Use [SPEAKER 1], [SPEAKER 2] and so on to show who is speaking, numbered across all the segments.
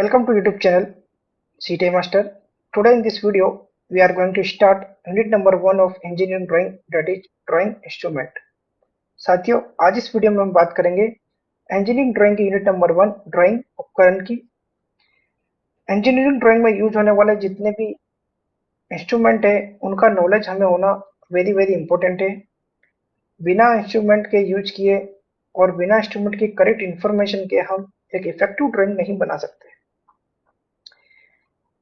[SPEAKER 1] Welcome to YouTube channel CTA Master. Today in this video, we are going to start unit number 1 of engineering drawing, that is drawing instrument. साथियों, आज इस video में हम बात करेंगे engineering drawing की unit number 1 drawing उपकरण की। इंजीनियरिंग ड्राइंग में यूज होने वाले जितने भी इंस्ट्रूमेंट है उनका नॉलेज हमें होना वेरी वेरी इंपॉर्टेंट है। बिना इंस्ट्रूमेंट के यूज किए और बिना इंस्ट्रूमेंट की करेक्ट इंफॉर्मेशन के हम एक इफेक्टिव ड्राइंग नहीं बना सकते।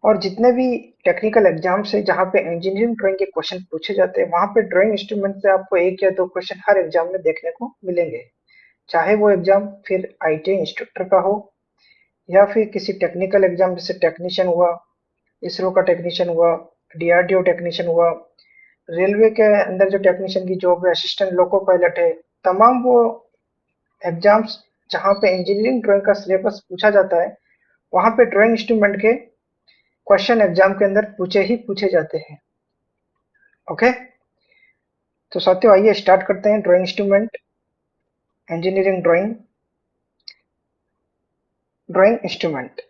[SPEAKER 1] और जितने भी टेक्निकल एग्जाम्स है जहाँ पे इंजीनियरिंग ड्राइंग के क्वेश्चन पूछे जाते हैं वहां पे ड्राइंग इंस्ट्रूमेंट से आपको एक या दो क्वेश्चन हर एग्जाम में देखने को मिलेंगे, चाहे वो एग्जाम फिर आईटीआई इंस्ट्रक्टर का हो या फिर किसी टेक्निकल एग्जाम जैसे टेक्नीशियन हुआ, इसरो का टेक्नीशियन हुआ, डीआरडीओ टेक्नीशियन हुआ, रेलवे के अंदर जो टेक्नीशियन की जॉब है, असिस्टेंट लोको पायलट है, तमाम वो एग्जाम्स जहाँ पे इंजीनियरिंग ड्राइंग का सिलेबस पूछा जाता है वहां पे ड्राइंग इंस्ट्रूमेंट के क्वेश्चन एग्जाम के अंदर पूछे जाते हैं। ओके, तो साथियों आइए स्टार्ट करते हैं drawing instrument engineering drawing. Drawing instrument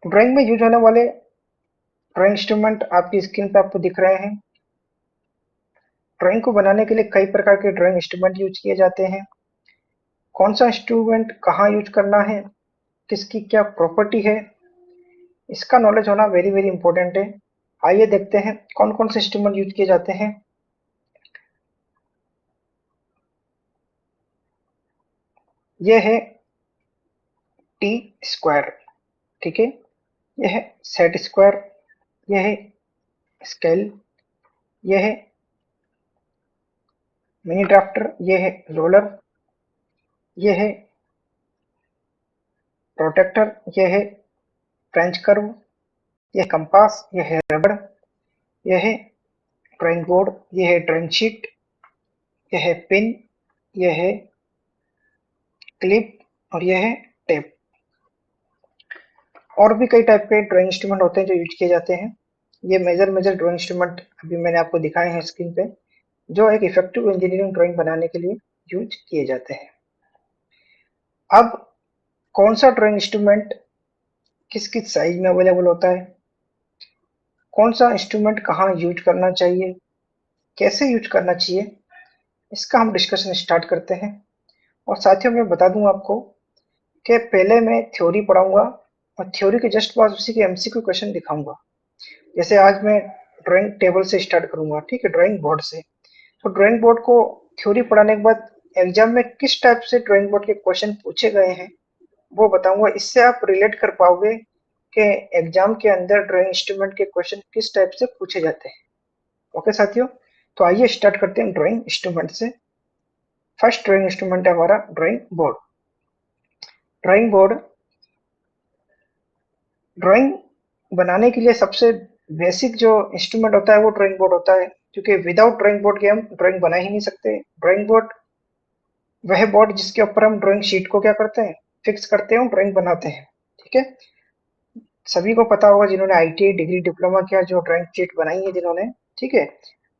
[SPEAKER 1] drawing में यूज होने वाले ड्राइंग इंस्ट्रूमेंट आपकी स्क्रीन पे आपको दिख रहे हैं। ड्राइंग को बनाने के लिए कई प्रकार के ड्राइंग इंस्ट्रूमेंट यूज किए जाते हैं। कौन सा इंस्ट्रूमेंट कहाँ यूज करना है, किसकी क्या प्रॉपर्टी है, इसका नॉलेज होना वेरी वेरी इंपॉर्टेंट है। आइए देखते हैं कौन कौन से इंस्ट्रूमेंट यूज किए जाते हैं। यह है टी स्क्वायर, ठीक है, यह है सेट स्क्वायर, यह है स्केल, यह है मिनी ड्राफ्टर, यह है रोलर, यह है प्रोटेक्टर, यह है फ्रेंच कर्व, यह कंपास, यह है रबड़, यह है ड्राइंग बोर्ड, यह है ड्राइंग शीट, यह है पिन, यह है क्लिप और यह है टेप। और भी कई टाइप के ड्राइंग इंस्ट्रूमेंट होते हैं जो यूज किए जाते हैं। ये मेजर ड्राइंग इंस्ट्रूमेंट अभी मैंने आपको दिखाए हैं स्क्रीन पे, जो एक इफेक्टिव इंजीनियरिंग ड्राइंग बनाने के लिए यूज किए जाते हैं। अब कौन सा ड्राइंग इंस्ट्रूमेंट किस किस साइज में अवेलेबल होता है, कौन सा इंस्ट्रूमेंट कहाँ यूज करना चाहिए, कैसे यूज करना चाहिए, इसका हम डिस्कशन स्टार्ट करते हैं। और साथियों मैं बता दूं आपको कि पहले मैं थ्योरी पढ़ाऊंगा और थ्योरी के जस्ट बाद उसी के एमसीक्यू क्वेश्चन दिखाऊंगा। जैसे आज मैं ड्राइंग टेबल से स्टार्ट करूंगा, ठीक है, ड्राइंग बोर्ड से। तो ड्राइंग बोर्ड को थ्योरी पढ़ाने के बाद एग्जाम में किस टाइप से ड्राइंग बोर्ड के क्वेश्चन पूछे गए हैं वो बताऊंगा। इससे आप रिलेट कर पाओगे कि एग्जाम के अंदर ड्राइंग इंस्ट्रूमेंट के क्वेश्चन किस टाइप से पूछे जाते हैं। ओके साथियों, तो आइए स्टार्ट करते हैं ड्राइंग इंस्ट्रूमेंट से। फर्स्ट ड्राइंग इंस्ट्रूमेंट है हमारा drawing board. Drawing board drawing बनाने के लिए सबसे बेसिक जो इंस्ट्रूमेंट होता है वो ड्राइंग बोर्ड होता है, क्योंकि विदाउट ड्राइंग बोर्ड के हम ड्राइंग बना ही नहीं सकते। ड्राइंग बोर्ड वह बोर्ड जिसके ऊपर हम ड्राइंग शीट को क्या करते हैं, फिक्स करते हैं, ड्राइंग बनाते हैं। ठीक है, सभी को पता होगा जिन्होंने आईटीआई डिग्री डिप्लोमा किया, जो ड्राइंग शीट बनाई है जिन्होंने, ठीक है,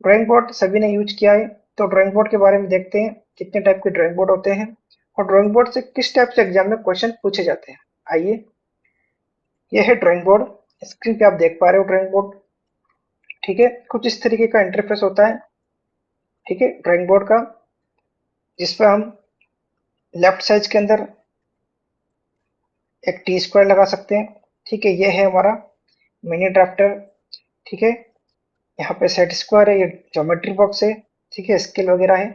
[SPEAKER 1] ड्राइंग बोर्ड सभी ने यूज किया है। तो ड्राइंग बोर्ड के बारे में देखते हैं कितने टाइप के ड्राइंग बोर्ड होते हैं और ड्राइंग बोर्ड से किस टाइप से एग्जाम में क्वेश्चन पूछे जाते हैं। आइए, यह है ड्राइंग बोर्ड, स्क्रीन पे आप देख पा रहे हो ड्राइंग बोर्ड, ठीक है। कुछ इस तरीके का इंटरफेस होता है, ठीक है, ड्राइंग बोर्ड का, जिस पर हम लेफ्ट साइड के अंदर एक टी स्क्वायर लगा सकते हैं, ठीक है। ये है हमारा मिनी ड्राफ्टर, ठीक है। यहाँ पे सेट स्क्वायर है, ये ज्योमेट्री बॉक्स है, ठीक है, स्केल वगैरह है।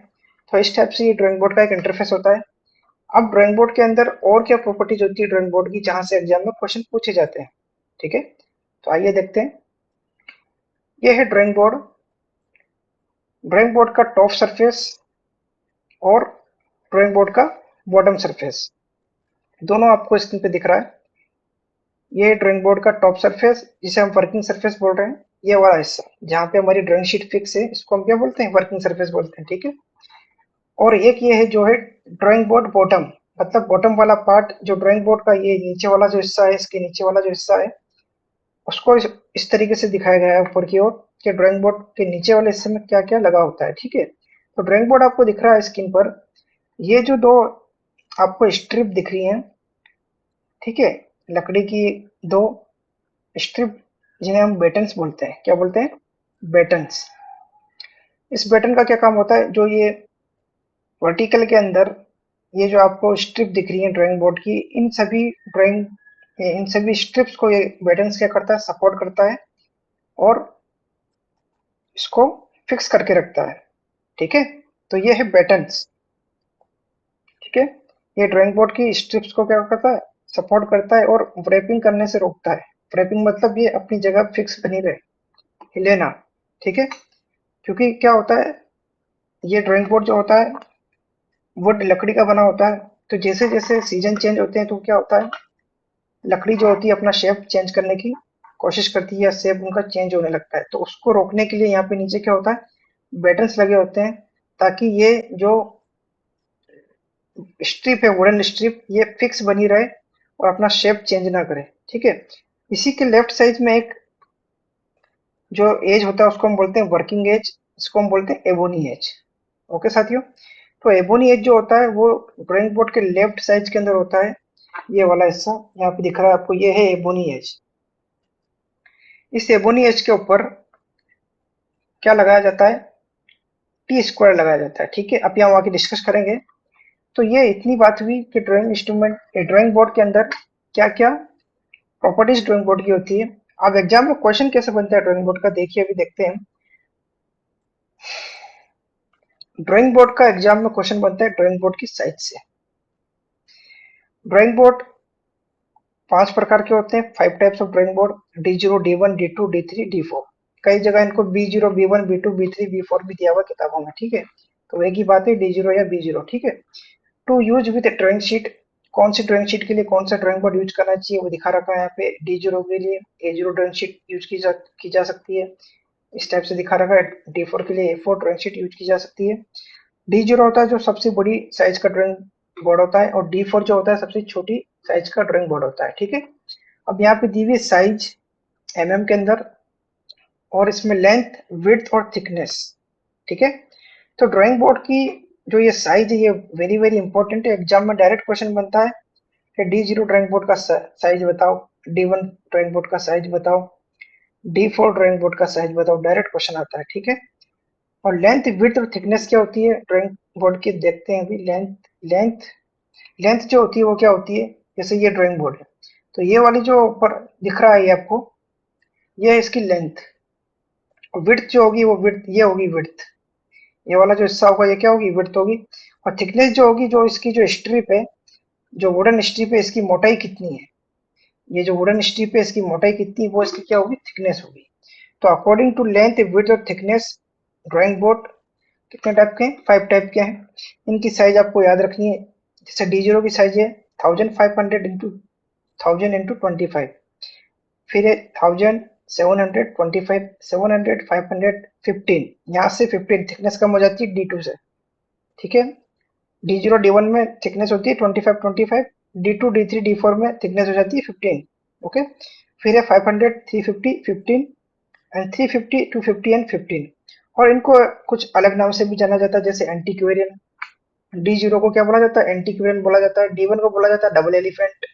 [SPEAKER 1] तो इस टाइप से ये ड्राइंग बोर्ड का एक इंटरफेस होता है। अब ड्राइंग बोर्ड के अंदर और क्या प्रॉपर्टीज होती है ड्राइंग बोर्ड की जहां से एग्जाम में क्वेश्चन पूछे जाते हैं, ठीक है। तो आइए देखते हैं। यह है ड्राइंग बोर्ड। ड्राइंग बोर्ड का टॉप सरफेस और ड्राइंग बोर्ड का बॉटम सरफेस दोनों आपको स्क्रीन पे दिख रहा है। ये ड्राइंग बोर्ड का टॉप सरफेस जिसे हम वर्किंग सरफेस बोल रहे हैं, ये वाला हिस्सा जहाँ पे हमारी ड्राइंग शीट फिक्स है, इसको हम क्या बोलते हैं, वर्किंग सरफेस बोलते हैं, ठीक है। और एक ये है जो है ड्राइंग बोर्ड बॉटम, मतलब बॉटम वाला पार्ट जो ड्राइंग बोर्ड का, ये नीचे वाला जो हिस्सा है, इसके नीचे वाला जो हिस्सा है उसको इस तरीके से दिखाया गया है ऊपर की ओर कि ड्राइंग बोर्ड के नीचे वाले हिस्से में क्या क्या लगा होता है, ठीक है। तो ड्राइंग बोर्ड आपको दिख रहा है स्क्रीन पर, ये जो दो आपको स्ट्रिप दिख रही है, ठीक है, लकड़ी की दो स्ट्रिप जिन्हें हम बेटन्स बोलते हैं। क्या बोलते हैं? बेटन्स। इस बटन का क्या काम होता है? जो ये वर्टिकल के अंदर ये जो आपको स्ट्रिप दिख रही है ड्राइंग बोर्ड की, इन सभी स्ट्रिप्स को ये बटन्स क्या करता है? सपोर्ट करता है और इसको फिक्स करके रखता है। ठीक है, तो ये है बटन्स। ठीक है, ये ड्राइंग बोर्ड की स्ट्रिप्स को क्या करता है? सपोर्ट करता है और व्रैपिंग करने से रोकता है। व्रैपिंग मतलब ये अपनी जगह फिक्स बनी रहे, हिले ना। ठीक है, क्योंकि क्या होता है, ये ड्राइंग बोर्ड जो होता है वुड लकड़ी का बना होता है। तो जैसे जैसे सीजन चेंज होते हैं तो क्या होता है, लकड़ी जो होती है अपना शेप चेंज करने की कोशिश करती है या शेप उनका चेंज होने लगता है। तो उसको रोकने के लिए यहाँ पे नीचे क्या होता है, बटन्स लगे होते हैं, ताकि ये जो स्ट्रिप है, वुडन स्ट्रिप, ये फिक्स बनी रहे और अपना शेप चेंज ना करे। ठीक है, इसी के लेफ्ट साइड में एक जो एज होता है उसको हम बोलते हैं वर्किंग एज, इसको हम बोलते हैं एबोनी एज। ओके साथियों, तो एबोनी एज जो होता है वो ड्राइंग बोर्ड के लेफ्ट साइड के अंदर होता है। ये वाला हिस्सा यहाँ पे दिख रहा है आपको, ये है एबोनी एज। इस एबोनी एज के ऊपर क्या लगाया जाता है? टी स्क्वायर लगाया जाता है। ठीक है, अब यहाँ आके डिस्कस करेंगे। तो ये इतनी बात हुई कि ड्राइंग बोर्ड के अंदर क्या क्या प्रॉपर्टीज ड्राइंग बोर्ड की होती है। अब एग्जाम में क्वेश्चन कैसे बनता है ड्राइंग बोर्ड का, देखिए अभी देखते हैं। ड्राइंग बोर्ड का एग्जाम में क्वेश्चन बनता है ड्राइंग बोर्ड की साइज से। ड्राइंग बोर्ड 5 प्रकार के होते हैं, 5 types of drawing board, D0, D1, D2, D3, D4। कई जगह इनको B0, B1, B2, B3, B4 भी दिया हुआ किताबों में। ठीक है, तो एक ही बात है D0 या B0। ठीक है, to use with drawing sheet, कौन सी ड्राइंग शीट के लिए कौन सा ड्राइंग बोर्ड यूज करना चाहिए वो दिखा रखा है यहाँ पे। D0 के लिए A0 ड्राइंग शीट यूज की जा सकती है, इस टाइप से दिखा रखा है। D4 के लिए A4 ड्राइंग शीट यूज की जा सकती है। D0 होता है जो सबसे बड़ी साइज का ड्राइंग बोर्ड होता है, और D4 जो होता है सबसे छोटी साइज का ड्राइंग बोर्ड होता है। ठीक है, अब यहाँ पे दी हुई साइज के अंदर, और इसमें लेंथ, विड्थ और थिकनेस। ठीक है, तो ड्राइंग बोर्ड की जो ये साइज है ये वेरी वेरी इंपॉर्टेंट है। एग्जाम में डायरेक्ट क्वेश्चन बनता है कि D0 ड्राइंग बोर्ड का साइज बताओ, D1 ड्राइंग बोर्ड का साइज बताओ, D4 ड्राइंग बोर्ड का साइज बताओ, डायरेक्ट क्वेश्चन आता है। ठीक है, और लेंथ, विड्थ और थिकनेस क्या होती है ड्राइंग बोर्ड की, देखते हैं अभी। लेंथ लेंथ जो होती है वो क्या होती है, जैसे ये ड्राइंग बोर्ड है तो ये वाली जो ऊपर दिख रहा है ये आपको, ये है इसकी लेंथ। और विड्थ जो होगी वो विड्थ, ये होगी विड्थ। ये वाला जो हिस्सा होगा ये क्या होगी, विड्थ होगी। और थिकनेस जो होगी, जो इसकी जो स्ट्रिप है, जो वुडन स्ट्रिप है, इसकी मोटाई कितनी है, ये जो वुडन स्ट्रिप है इसकी मोटाई कितनी है, वो इसकी क्या होगी, थिकनेस होगी। तो अकॉर्डिंग टू लेंथ, विड्थ और थिकनेस, ड्राइंग बोर्ड कितने टाइप के हैं, 5 टाइप के हैं। इनकी साइज आपको याद रखनी है। जैसे D0 की साइज है 1500 इंटू 1000 इंटू 25, फिर है 1725, 700, 500, 15, यहाँ से 15 थिकनेस कम हो जाती है D2 से। ठीक है, D0 D1 में थिकनेस होती है 25 25, D2 D3 D4 में थिकनेस हो जाती है 15। ओके, फिर है 500, 350, 15 एंड 350, 250 एंड 15। और इनको कुछ अलग नाम से भी जाना जाता है, जैसे एंटीक्वेरियन। D0 को क्या बोला जाता है, एंटीक्वेरियन बोला जाता है। D1 को बोला जाता है डबल एलिफेंट।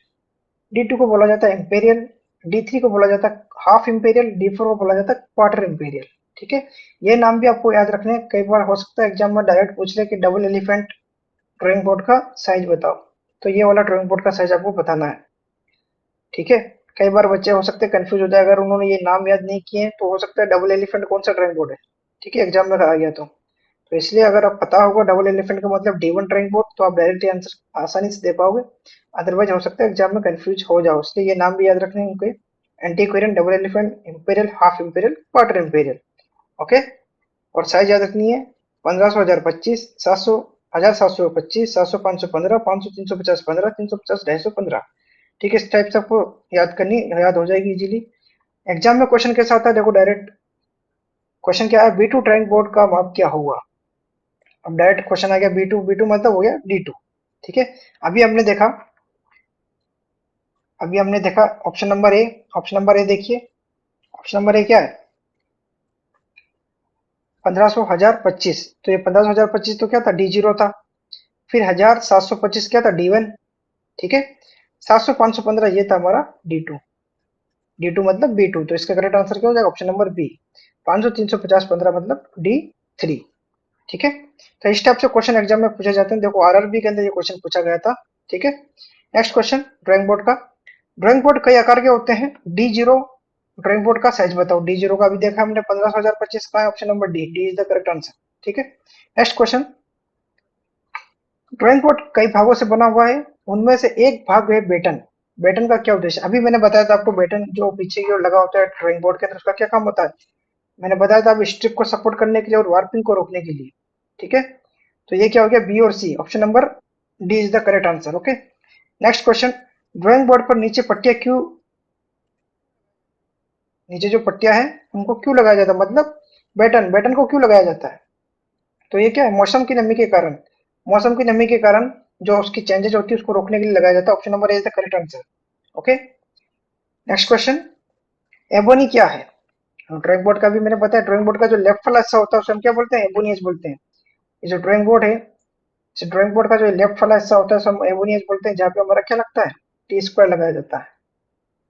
[SPEAKER 1] D2 को बोला जाता है इंपेरियल। D3 को बोला जाता है हाफ इंपेरियल। D4 को बोला जाता है क्वार्टर इंपेरियल। ठीक है, ये नाम भी आपको याद रखने हैं। कई बार हो सकता है एग्जाम में डायरेक्ट पूछ ले कि डबल एलिफेंट ड्राइंग बोर्ड का साइज बताओ, तो ये वाला ड्राइंग बोर्ड का साइज आपको बताना है। ठीक है, कई बार बच्चे हो सकते हैं कंफ्यूज हो जाए, अगर उन्होंने ये नाम याद नहीं किए तो हो सकता है डबल एलिफेंट कौन सा ड्राइंग बोर्ड है। ठीक है, एग्जाम में आ गया तो इसलिए अगर आप पता होगा डबल एलिफेंट का मतलब D1 ड्राइंग बोर्ड, तो आप डायरेक्ट आंसर आसानी से दे पाओगे। अदरवाइज हो सकता है एग्जाम में कंफ्यूज हो जाओ, इसलिए ये नाम भी याद रखने हैं उनके। एंटीक्वेरियन, double elephant, imperial, half imperial, quarter imperial. Okay, और साइज याद रखनी है 1500, 1025, 700, 1725, 700, 515, 500, 350, 15, 350, 250, 15। ठीक है, इस टाइप से आपको याद हो जाएगी इजीली। एग्जाम में क्वेश्चन कैसा आता है देखो, डायरेक्ट क्वेश्चन क्या है, B2 ड्राइंग बोर्ड का माप क्या होगा। अब डायरेक्ट क्वेश्चन आ गया B2, B2 मतलब हो गया D2। ठीक है, अभी हमने देखा option number A. Option number A देखिए, ऑप्शन नंबर ए क्या है, 1500, 1025। तो ये 1500, 1025 तो क्या था, D0 था। फिर 1725 क्या था, D1। ठीक है, 700, 515 ये था हमारा D2। D2 मतलब B2, तो इसका करेक्ट आंसर क्या हो जाएगा? Option number B. 500, 350, 15 मतलब D3। ठीक है, तो इस टाइप से क्वेश्चन एग्जाम में पूछे जाते हैं। देखो आरआरबी के अंदर ये क्वेश्चन पूछा गया था। ठीक है, नेक्स्ट क्वेश्चन ड्राइंग बोर्ड का। ड्राइंग बोर्ड कई आकार के होते हैं। D0 ड्राइंग बोर्ड का साइज बताओ। D0 का अभी देखा हमने 15,025 का है, option number D, D is the correct answer. ठीक है, नेक्स्ट क्वेश्चन। ड्राइंग बोर्ड कई भागों से बना हुआ है, उनमें से एक भाग है बेटन। बेटन का क्या उद्देश्य? अभी मैंने बताया था आपको, बेटन जो पीछे की ओर लगा होता है ड्राइंग बोर्ड के अंदर, उसका क्या काम होता है? मैंने बताया था, अब स्ट्रिप को सपोर्ट करने के लिए और वार्पिंग को रोकने के लिए। ठीक है, तो ये क्या हो गया? बी और C, option number D is the correct answer. Okay, next question. Drawing board पर नीचे पट्टियां क्यों, नीचे जो पट्टियां हैं उनको क्यों लगाया जाता है? मतलब बैटन, बैटन को क्यों लगाया जाता है? तो ये क्या है? मौसम की नमी के कारण। मौसम की नमी के कारण जो उसकी चेंजेस होती है उसको रोकने के लिए लगाया जाता है। Option number A is the correct answer. Okay, next question. Ebony क्या है? ड्राइंग बोर्ड का भी मैंने बताया, ड्राइंग बोर्ड का जो लेफ्ट वाला हिस्सा होता है उसे हम क्या बोलते हैं? एबोनियस बोलते हैं। ये जो ड्राइंग बोर्ड है, इस ड्राइंग बोर्ड का जो लेफ्ट वाला हिस्सा होता है उसे हम एबोनियस बोलते हैं, जहाँ पे हमारा क्या लगता है? टी स्क्वायर लगाया जाता है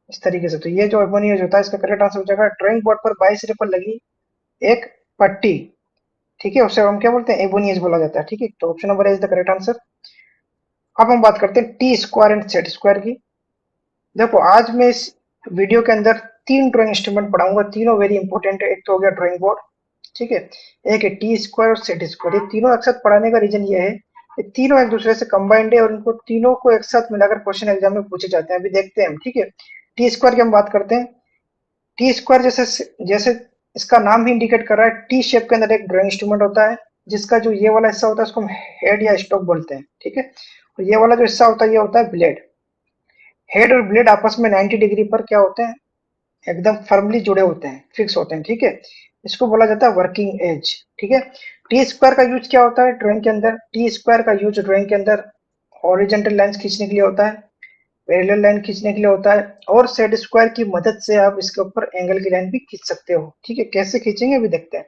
[SPEAKER 1] इस तरीके से। तो ये जो एबोनियस होता है इसका करेक्ट आंसर हो जाएगा ड्राइंग बोर्ड पर 22 सिरे पर लगी एक पट्टी। ठीक है, उसे हम क्या बोलते हैं? एबोनियस बोला जाता है। ठीक है, तो option number is the correct answer. अब हम बात करते हैं T square and set square की। देखो आज मैं इस वीडियो के अंदर तीन ड्राइंग इंस्ट्रूमेंट पढ़ाऊंगा, तीनों वेरी इंपॉर्टेंट है। एक तो हो गया ड्राइंग बोर्ड, ठीक है, एक है टी स्क्वायर और सेट स्क्वायर। ये तीनों एक साथ पढ़ाने का रीजन ये है, ये तीनों एक दूसरे से कंबाइंड है और इनको तीनों को एक साथ मिलाकर क्वेश्चन एग्जाम में पूछे जाते हैं। अभी देखते हैं हम। ठीक है, टी स्क्वायर की हम बात करते हैं। टी स्क्वायर जैसे जैसे इसका नाम ही इंडिकेट कर रहा है, टी शेप के अंदर एक ड्राइंग इंस्ट्रूमेंट होता है, जिसका जो ये वाला हिस्सा होता है उसको हम हेड या स्टॉक बोलते हैं। ठीक है, और ये वाला जो हिस्सा होता है ये होता है ब्लेड। हेड और ब्लेड आपस में 90 डिग्री पर क्या होते हैं? एकदम फर्मली जुड़े होते हैं, फिक्स होते हैं। ठीक है, इसको बोला जाता है वर्किंग एज। ठीक है, टी स्क्वायर का यूज क्या होता है ड्राइंग के अंदर? टी स्क्वायर का यूज ड्राइंग के अंदर हॉरिजॉन्टल लाइंस खींचने के लिए होता है, पैरेलल लाइन खींचने के लिए होता है, और सेट स्क्वायर की मदद से आप इसके ऊपर एंगल की लाइन भी खींच सकते हो। ठीक है, कैसे खींचेंगे अभी देखते हैं।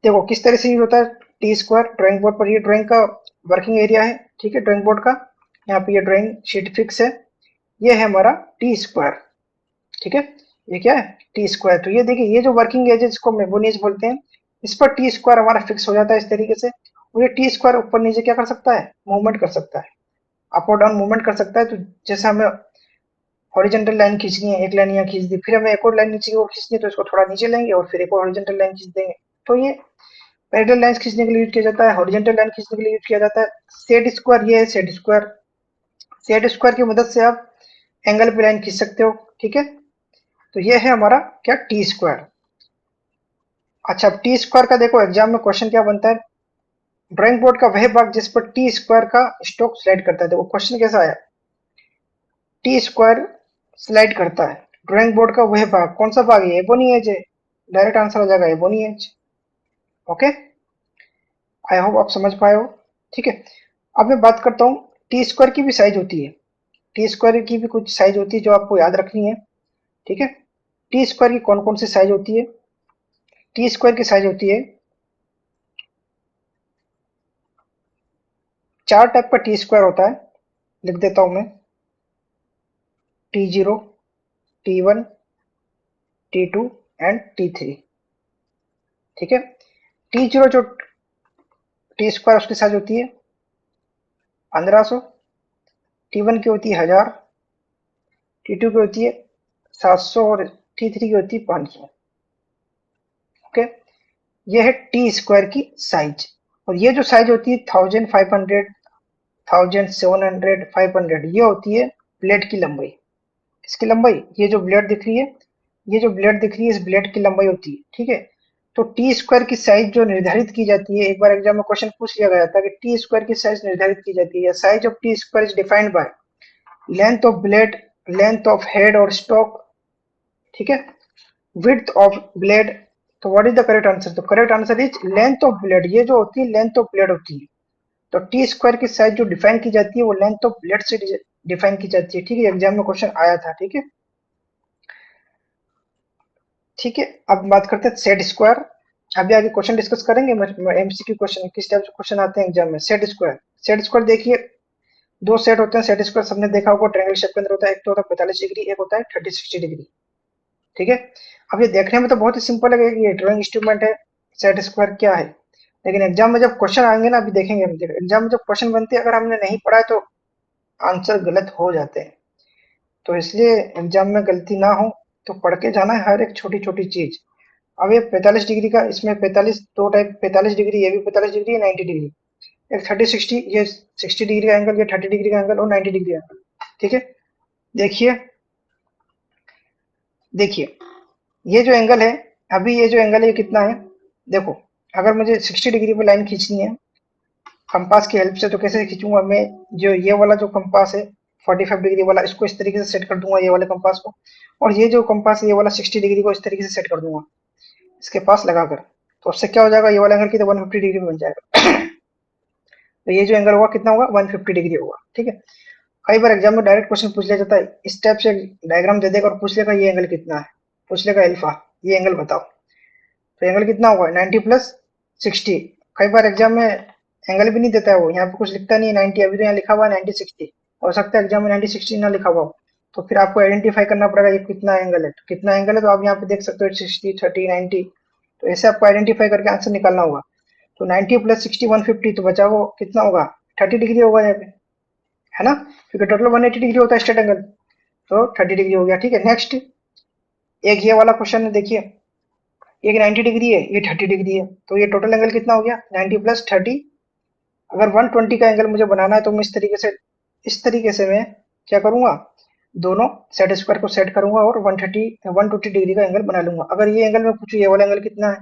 [SPEAKER 1] देखो किस तरह से यूज होता है टी स्क्वायर ड्राइंग बोर्ड पर। ये ड्राइंग का वर्किंग एरिया है। ठीक है, ड्राइंग बोर्ड का यहाँ पे ये ड्राइंग शीट फिक्स है। ये है हमारा टी स्क्वायर। ठीक है, ये क्या है? T square. तो ये देखिए, ये जो वर्किंग एज है जिसको मेबोनियस बोलते हैं, इस पर टी स्क्वायर हमारा फिक्स हो जाता है इस तरीके से। और ये टी स्क्वायर ऊपर नीचे क्या कर सकता है? मूवमेंट कर सकता है, अप और डाउन मूवमेंट कर सकता है। तो जैसे हमें हॉरिजॉन्टल लाइन खींचनी है, एक लाइन यहाँ खींच दी, फिर हमें एक और लाइन नीचे की ओर खींचनी है तो इसको थोड़ा नीचे लेंगे और फिर एक और हॉरिजॉन्टल लाइन खींच देंगे। तो ये पैरेलल लाइन खींचने के लिए यूज किया जाता है, हॉरिजॉन्टल लाइन खींचने के लिए यूज किया जाता है। सेट स्क्वायर, ये है सेट स्क्वायर। सेट स्क्वायर की मदद से आप एंगल पे लाइन खींच सकते हो। ठीक है, तो ये है हमारा क्या? T square. अच्छा, अब टी स्क्वायर का देखो एग्जाम में क्वेश्चन क्या बनता है। ड्राइंग बोर्ड का वह भाग जिस पर टी स्क्वायर का स्ट्रोक स्लाइड करता है। देखो क्वेश्चन कैसा आया, टी स्क्वायर स्लाइड करता है। ड्राइंग बोर्ड का वह भाग, कौन सा भाग है? एबोनी एज है। डायरेक्ट आंसर हो जाएगा ebony edge. Okay, I hope आप समझ पाए हो। ठीक है, अब मैं बात करता हूँ, टी स्क्वायर की भी साइज होती है। टी स्क्वायर की भी कुछ साइज होती है जो आपको याद रखनी है। ठीक है, टी स्क्वायर की कौन कौन सी साइज होती है? टी स्क्वायर की साइज होती है, चार टाइप का टी स्क्वायर होता है। लिख देता हूं मैं, T0, T1, T2 and T3। ठीक है, T0 जो टी स्क्वायर उसकी साइज होती है 1500, T1 की होती है 1000, T2 की होती है 700 और T3 की होती है 500। ओके, ये है टी स्क्वायर की साइज। और ये जो साइज होती है 1500, 1700, 500, ये होती है ब्लेड की लंबाई। इसकी लंबाई, ये जो ब्लेड दिख रही है, ये जो ब्लेड दिख रही है इस ब्लेड की लंबाई होती है। ठीक है, तो टी स्क्वायर की साइज जो निर्धारित की जाती है, एक बार एग्जाम में क्वेश्चन पूछ लिया गया था कि टी स्क्वायर की साइज निर्धारित की जाती है। Size of T square is defined by length of blade, length of head और स्टॉक। ठीक है, विड्थ ऑफ ब्लेड। तो what is the correct answer? तो correct answer is length of blade. ये जो होती है लेंथ ऑफ ब्लेड होती है। तो टी स्क्वायर की साइज जो डिफाइन की जाती है वो लेंथ ऑफ ब्लेड से डिफाइन की जाती है। ठीक है, एग्जाम में क्वेश्चन आया था। ठीक है, ठीक है, अब बात करते हैं सेट स्क्वायर। अभी आगे क्वेश्चन डिस्कस करेंगे। एमसीक्यू क्वेश्चन, किस टाइप से क्वेश्चन आते हैं एग्जाम में। सेट स्क्वायर, सेट स्क्वायर देखिए, दो सेट होते हैं सेट स्क्वायर, सबने देखा होगा ट्रायंगल शेप के अंदर होता है। एक तो होता है 45 डिग्री, एक होता है 30-60 डिग्री। ठीक है। अब ये देखने में तो बहुत ही सिंपल है कि ये ड्राइंग इंस्ट्रूमेंट है, सेट स्क्वायर क्या है, लेकिन एग्जाम में जब क्वेश्चन आएंगे ना, अभी देखेंगे हम, एग्जाम में जब क्वेश्चन बनते हैं, अगर हमने नहीं पढ़ा है तो आंसर गलत हो जाते हैं। तो इसलिए एग्जाम में गलती ना हो तो पढ़ के जाना है हर एक छोटी छोटी चीज। अब ये 45 डिग्री का, इसमें 45 दो टाइप, 45 डिग्री, ये भी 45 डिग्री है, 90 डिग्री, एक 30 60, ये 60 डिग्री का एंगल, ये 30 डिग्री का एंगल और 90 डिग्री एंगल। ठीक है। देखिए, देखिए ये जो एंगल है, अभी ये जो एंगल है ये कितना है, देखो, अगर मुझे 60 डिग्री पे लाइन खींचनी है कंपास की हेल्प से, तो कैसे खींचूंगा मैं, जो ये वाला जो कंपास है 45 डिग्री वाला, इसको इस तरीके से सेट कर दूंगा, ये वाले कंपास को, और ये जो कंपास है ये वाला 60 डिग्री को इस तरीके से सेट कर दूंगा इसके पास लगाकर। तो उससे क्या हो जाएगा, ये वाला एंगल की तो 150 डिग्री बन जाएगा। तो ये जो एंगल होगा कितना होगा, 150 डिग्री होगा। ठीक है। कई बार एग्जाम में डायरेक्ट क्वेश्चन पूछ लिया जाता है, इस टाइप से डायग्राम दे देगा और पूछ लेगा ये एंगल कितना है, पूछ लेगा अल्फा, ये एंगल बताओ, तो एंगल कितना होगा, 90 + 60। कई बार एग्जाम में एंगल भी नहीं देता है वो, यहाँ पे कुछ लिखता नहीं है 90, अभी तो यहाँ लिखा हुआ है 90 60, हो सकता है एग्जाम में 90 60 ना लिखा हुआ हो, तो फिर आपको आइडेंटिफाई करना पड़ेगा ये कितना एंगल है, तो कितना एंगल है, तो आप यहाँ पे देख सकते हो 60 30 90, तो ऐसे आपको आइडेंटिफाई करके आंसर निकालना होगा। तो 90 + 60 150, तो बचा वो कितना होगा, 30 डिग्री होगा यहाँ पे, है ना, क्योंकि टोटल 180 डिग्री होता है स्ट्रेट एंगल, तो 30 डिग्री हो गया। ठीक है। नेक्स्ट, एक ये वाला क्वेश्चन है, देखिए, एक 90 डिग्री है, ये 30 डिग्री है, तो ये टोटल एंगल कितना हो गया, 90 + 30। अगर 120 का एंगल मुझे बनाना है तो मैं इस तरीके से मैं क्या करूंगा, दोनों सेट स्क्वायर को सेट करूंगा और 120 डिग्री का एंगल बना लूंगा। अगर ये एंगल में पूछू ये वाला एंगल कितना है,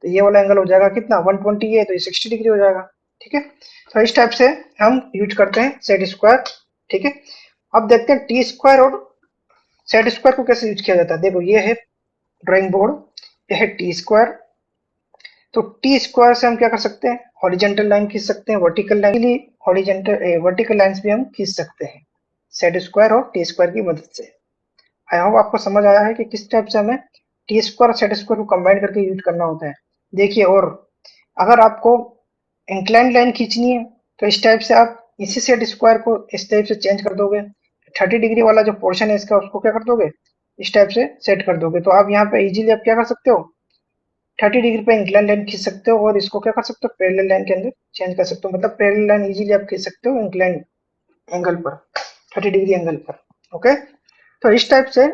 [SPEAKER 1] तो ये वाला एंगल हो जाएगा कितना, 120 है तो ये 60 डिग्री हो जाएगा। ठीक है। तो इस टाइप से हम यूज करते हैं सेट स्क्वायर। ठीक है। अब देखते हैं टी स्क्वायर और सेट स्क्वायर को कैसे यूज किया जाता है। देखो, ये है ड्राइंग बोर्ड, ये है टी स्क्वायर। तो टी स्क्वायर से हम क्या कर सकते हैं, हॉरिजेंटल लाइन खींच सकते हैं, वर्टिकल लाइन के लिए हॉरिजेंटल वर्टिकल लाइंस भी हम खींच सकते हैं सेट स्क्वायर और टी स्क्वायर की मदद से। आई होप आपको समझ आया है कि किस टाइप से हमें टी स्क्वायर और सेट स्क्वायर को कंबाइन करके यूज करना होता है। देखिए, और अगर आपको इंक्लाइन लाइन खींचनी है तो इस टाइप से आप इसी सेट स्क्वायर को इस टाइप से चेंज कर दोगे, 30 डिग्री वाला जो पोर्शन है इसका उसको क्या कर दोगे, इस टाइप से सेट कर दोगे, तो आप यहाँ पे इजीली आप क्या कर सकते हो, 30 डिग्री पे इंक्लाइन लाइन खींच सकते हो और इसको क्या कर सकते हो, पैरेलल लाइन के अंदर चेंज कर सकते हो, मतलब पैरेलल लाइन इजीली आप खींच सकते हो इंक्लाइन एंगल पर, 30 डिग्री एंगल पर। ओके। तो इस टाइप से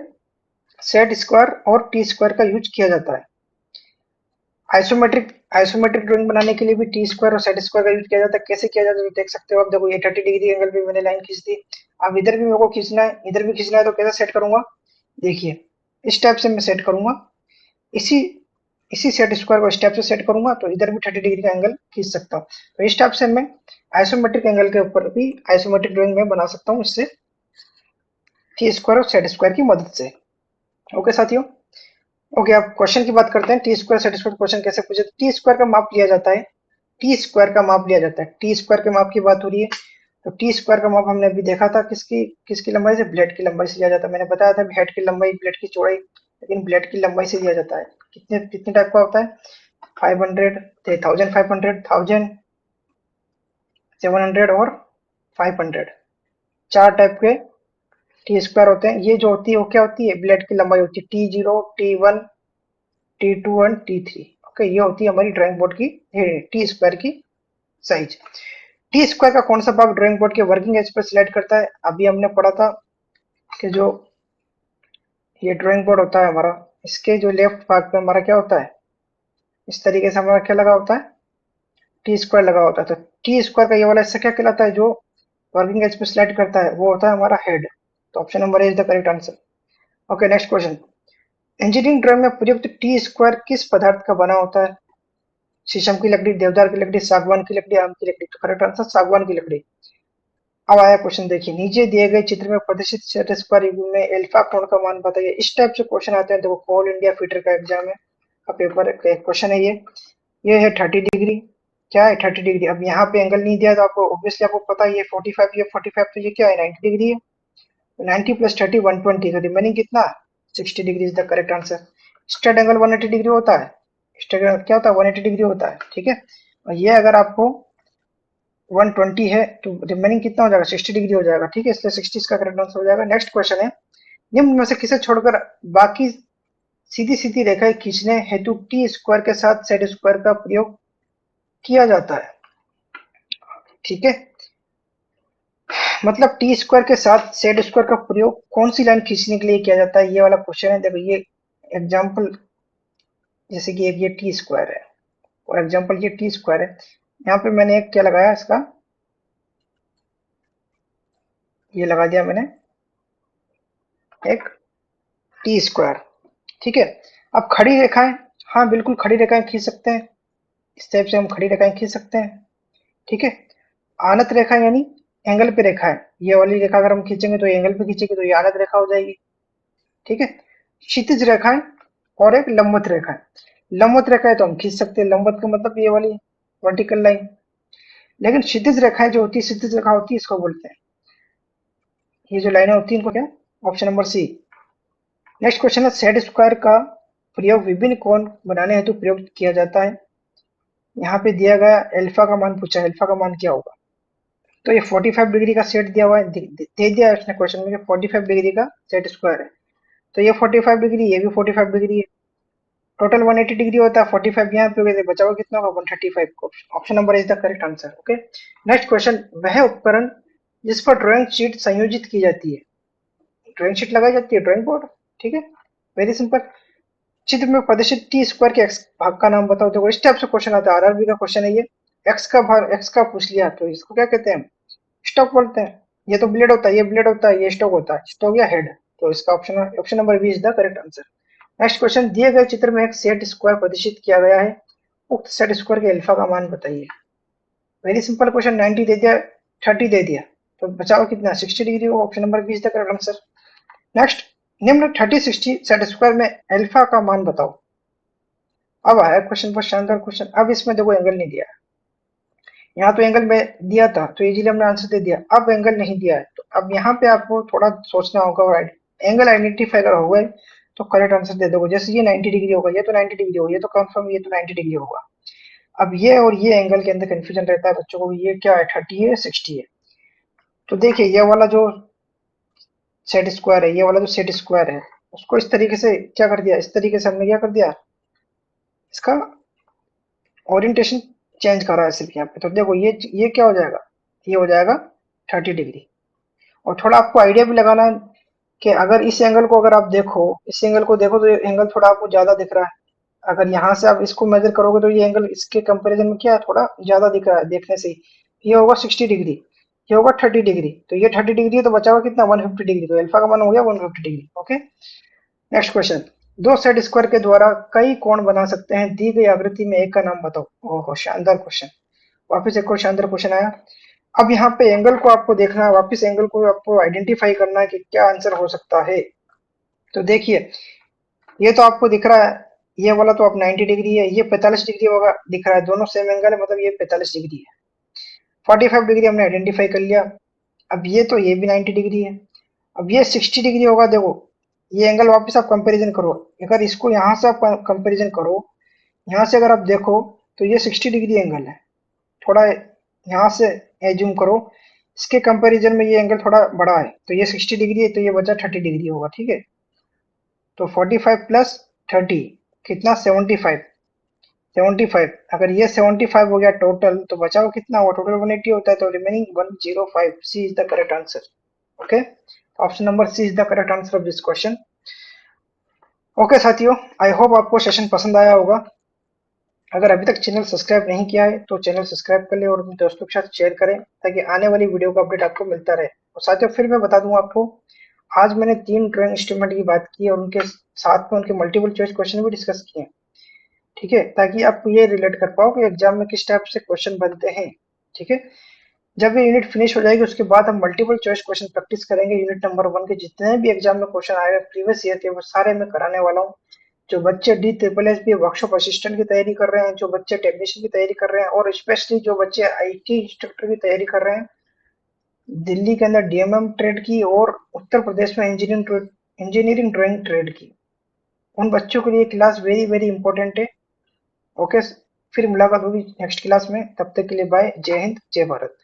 [SPEAKER 1] सेट स्क्वायर और टी स्क्वायर का यूज किया जाता है। आइसोमेट्रिक आइसोमेट्रिक ड्राइंग बनाने के लिए भी टी स्क्वायर और सेट स्क्वायर का यूज किया जाता है। कैसे किया जाता है तो देख सकते हो आप, देखो ये 30 डिग्री एंगल पे मैंने लाइन खींच दी, अब इधर भी मेरे को खींचना है, इधर भी खींचना है, तो कैसे सेट करूंगा, देखिए, इस टाइप से मैं सेट करूंगा, इसी इसी सेट स्क्वायर को इस टाइप से सेट करूंगा तो इधर भी 30 डिग्री का एंगल खींच सकता हूँ। तो इस टाइप से मैं आइसोमेट्रिक एंगल के ऊपर भी आइसोमेट्रिक ड्राइंग में बना सकता हूँ इससे, टी स्क्वायर और सेट स्क्वायर की मदद से। ओके साथियों। ओके, अब क्वेश्चन की बात करते हैं, T square set square question कैसे पूछे। टी स्क्वायर का माप लिया जाता है, टी स्क्वायर का माप लिया जाता है, टी स्क्वायर के माप की बात हो रही है, तो टी स्क्वायर का माप हमने अभी देखा था, किसकी किसकी लंबाई से, ब्लेड की लंबाई से लिया जाता है। मैंने बताया था हेड की लंबाई, ब्लेड की चौड़ाई, लेकिन ब्लेड की लंबाई से लिया जाता है। कितने कितने टाइप का होता है, 500, 1500, 1000, 700 और 500, चार टाइप के टी स्क्वायर होते हैं। ये जो होती है वो क्या होती है, ब्लेड की लंबाई होती है, T0, T1, T2 and T3। Okay, ये होती है हमारी ड्राइंग बोर्ड की टी स्क्वायर की साइज। टी स्क्वायर का कौन सा भाग ड्राइंग बोर्ड के वर्किंग एज पर सिलेक्ट करता है, अभी हमने पढ़ा था कि जो ये ड्राइंग बोर्ड होता है हमारा, इसके जो लेफ्ट भाग पे हमारा क्या होता है, इस तरीके से हमारा क्या लगा होता है, टी स्क्वायर लगा होता है। तो टी स्क्वायर का ये वाला हिस्सा क्या कहलाता है, जो वर्किंग एज पे सिलेक्ट करता है वो होता है हमारा हेड। तो option number A is the correct answer. Okay, next question, engineering drawing में प्रयुक्त टी स्क्वायर किस पदार्थ का बना होता है, शीशम की लकड़ी, देवदार की लकड़ी, सागवान की लकड़ी, आम की लकड़ी, तो करेक्ट आंसर सागवान की लकड़ी। अब आया क्वेश्चन, देखिए, नीचे दिए गए चित्र में प्रदर्शित सेट स्क्वायर रिव्यू में अल्फा कोण का मान बताइए। इस टाइप से क्वेश्चन आते हैं, देखो ऑल इंडिया फिटर का एग्जाम है का पेपर क्वेश्चन है ये है 30 डिग्री, क्या है 30 डिग्री। अब यहाँ पे एंगल नहीं दिया तो आपको ऑब्वियसली आपको पता है ये 45, ये 45, तो ये क्या है 90 डिग्री है, 90 + 30 120, तो रिमेनिंग कितना, 60 degree is the correct answer. Straight angle 180 degree होता है, स्ट्रेट एंगल क्या होता है 180 डिग्री होता है। ठीक है। और ये अगर आपको 120 है तो रिमेनिंग कितना हो जाएगा, 60 डिग्री हो जाएगा। ठीक है, इसलिए 60 इसका करेक्ट आंसर हो जाएगा। नेक्स्ट क्वेश्चन है, निम्न में से किसे छोड़कर बाकी सीधी सीधी रेखाएं खींचने हेतु टी स्क्वायर के साथ सेट स्क्वायर का प्रयोग किया जाता है। ठीक है, मतलब टी स्क्वायर के साथ सेट स्क्वायर का प्रयोग कौन सी लाइन खींचने के लिए किया जाता है, ये वाला क्वेश्चन है। देखो ये एग्जाम्पल, जैसे कि एक ये टी स्क्वायर है और एग्जाम्पल ये टी स्क्वायर है, यहाँ पे मैंने एक क्या लगाया, इसका ये लगा दिया मैंने एक टी स्क्वायर। ठीक है, अब खड़ी रेखाएं, हाँ बिल्कुल खड़ी रेखाएं खींच सकते हैं, इस टाइप से हम खड़ी रेखाएं खींच सकते हैं। ठीक है, आनत रेखा यानी एंगल पे रेखा है, ये वाली रेखा अगर हम खींचेंगे तो ये एंगल पे खींचेंगे तो ये आनत रेखा हो जाएगी। ठीक है, क्षितिज रेखाएं और एक लंबवत रेखा है। लंबवत रेखा है तो हम खींच सकते हैं, लंबवत का मतलब ये वाली वर्टिकल लाइन। लेकिन क्षितिज रेखाएं जो होती है, क्षितिज रेखा होती है, इसको बोलते हैं, ये जो लाइनें होती है इनको क्या, option number C. Next question है, सेट स्क्वायर का प्रयोग विभिन्न कोण बनाने हेतु प्रयोग किया जाता है। यहाँ पे दिया गया अल्फा का मान पूछा है, अल्फा का मान क्या होगा। तो ये 45 डिग्री का सेट दिया हुआ है, दे दिया है उसने क्वेश्चन में 45 डिग्री का सेट स्क्वायर है। तो ये 45 डिग्री, ये भी 45 डिग्री है, टोटल 180 डिग्री होता है। 45 यहाँ पे हो गए, बचा हुआ कितना होगा 135 को। Option number is the correct answer. Okay, next question, वह उपकरण जिस पर ड्राइंग शीट संयोजित की जाती है, ड्राइंग शीट लगाई जाती है, ड्राइंग बोर्ड। ठीक है, वेरी सिंपल। चित्र में प्रदर्शित टी स्क्वायर के एक्स भाग का नाम बताओ। देखो इस टाइप से क्वेश्चन आता है, आरआरबी का क्वेश्चन है ये। एक्स का भाग, एक्स का पूछ लिया तो इसको क्या कहते हैं, स्टॉक बोलते हैं। ये तो ब्लेड होता है, ये ब्लेड होता है, ये स्टॉक होता है, स्टॉक या हेड। तो इसका option, option number B is the correct answer. Next question, दिए गए चित्र में एक सेट स्क्वायर प्रदर्शित किया गया है, उक्त सेट स्क्वायर के अल्फा का मान बताइए। वेरी सिंपल क्वेश्चन, 90 दे दिया, 30 दे दिया, तो बचाओ कितना 60 डिग्री हो। Option number B is the correct answer. Next, निम्न 30 60 सेट स्क्वायर में अल्फा का मान बताओ। अब आया क्वेश्चन पर शानदार क्वेश्चन। अब इसमें देखो एंगल नहीं दिया है, यहाँ तो एंगल में दिया था तो इजीली हमने आंसर दे दिया। अब एंगल नहीं दिया है तो अब यहाँ पे आपको थोड़ा सोचना होगा, और एंगल आइडेंटिफाई अगर हो गए तो करेक्ट आंसर दे दोगे। जैसे ये 90 डिग्री होगा, ये तो 90 डिग्री होगा, ये तो कंफर्म, ये तो 90 डिग्री होगा। अब ये और ये एंगल के अंदर कंफ्यूजन रहता है बच्चों को, ये क्या है 30 है 60 है। तो देखिए ये वाला जो सेट स्क्वायर है, ये वाला जो सेट स्क्वायर है, उसको इस तरीके से क्या कर दिया, इस तरीके से हमने क्या कर दिया, इसका ओरिएंटेशन चेंज करा है सिर्फ यहाँ पे। तो देखो ये क्या हो जाएगा, ये हो जाएगा 30 डिग्री। और थोड़ा आपको आइडिया भी लगाना है कि अगर इस एंगल को अगर आप देखो, इस एंगल को देखो तो ये एंगल थोड़ा आपको ज्यादा दिख रहा है। अगर यहाँ से आप इसको मेजर करोगे तो ये एंगल इसके कंपैरिजन में क्या है, थोड़ा ज्यादा दिख रहा है देखने से ही। ये होगा 60 डिग्री, ये होगा 30 डिग्री, तो ये 30 डिग्री है तो बचा हुआ कितना 150 डिग्री, तो अल्फा का मान हो गया 150 डिग्री। ओके, नेक्स्ट क्वेश्चन, दो सेट स्क्वायर के द्वारा कई कोण बना सकते हैं, दी गई आकृति में एक का नाम बताओ। ओहो शानदार क्वेश्चन, वापस एक और शानदार क्वेश्चन आया। अब यहाँ पे एंगल को आपको देखना है, वापस एंगल को आपको आइडेंटिफाई करना है कि क्या आंसर हो सकता है। तो देखिए ये तो आपको दिख रहा है, ये वाला तो आप 90 डिग्री है, ये 45 डिग्री होगा दिख रहा है, दोनों सेम एंगल है, मतलब ये 45 डिग्री है। 45 डिग्री हमने आइडेंटिफाई कर लिया। अब ये तो ये भी 90 डिग्री है, अब ये 60 डिग्री होगा। देखो ये एंगल वापस आप कंपैरिजन करो, अगर इसको यहाँ से आप कंपैरिजन करो, यहाँ से अगर आप देखो तो ये 60 डिग्री एंगल है। थोड़ा यहाँ से एज्यूम करो, इसके कंपैरिजन में ये एंगल थोड़ा बड़ा है, तो ये 60 डिग्री है, तो ये बचा 30 डिग्री होगा। ठीक है, तो 45 प्लस 30 कितना 75, 75। अगर ये 75 हो गया टोटल, तो बचाओ कितना हुआ, टोटल 180 होता है, तो remaining 105। C is the correct answer. Okay, option number C is the correct answer of this question. Okay साथियों, आई होप आपको सेशन पसंद आया होगा। अगर अभी तक चैनल सब्सक्राइब नहीं किया है तो चैनल सब्सक्राइब कर ले और अपने दोस्तों के साथ शेयर करें, ताकि आने वाली वीडियो का अपडेट आपको मिलता रहे। और साथियों फिर मैं बता दूं आपको, आज मैंने 3 ड्राइंग इंस्ट्रूमेंट की बात की और उनके साथ में उनके मल्टीपल चॉइस क्वेश्चन भी डिस्कस किए। ठीक है, ताकि आप ये रिलेट कर पाओ कि एग्जाम में किस टाइप से क्वेश्चन बनते हैं। ठीक है, जब ये यूनिट फिनिश हो जाएगी उसके बाद हम मल्टीपल चॉइस क्वेश्चन प्रैक्टिस करेंगे। यूनिट नंबर 1 के जितने भी एग्जाम में क्वेश्चन आए हुए प्रीवियस ईयर के, वो सारे मैं कराने वाला हूँ। जो बच्चे D triple S B workshop assistant की तैयारी कर रहे हैं, जो बच्चे टेक्नीशियन की तैयारी कर रहे हैं, और स्पेशली जो बच्चे आईटी इंस्ट्रक्टर की तैयारी कर रहे हैं, दिल्ली के अंदर डीएमएम ट्रेड की और उत्तर प्रदेश में इंजीनियरिंग ड्राइंग ट्रेड की, उन बच्चों के लिए क्लास वेरी वेरी इंपॉर्टेंट है। ओके, फिर मुलाकात होगी नेक्स्ट क्लास में, तब तक के लिए बाय, जय हिंद जय भारत।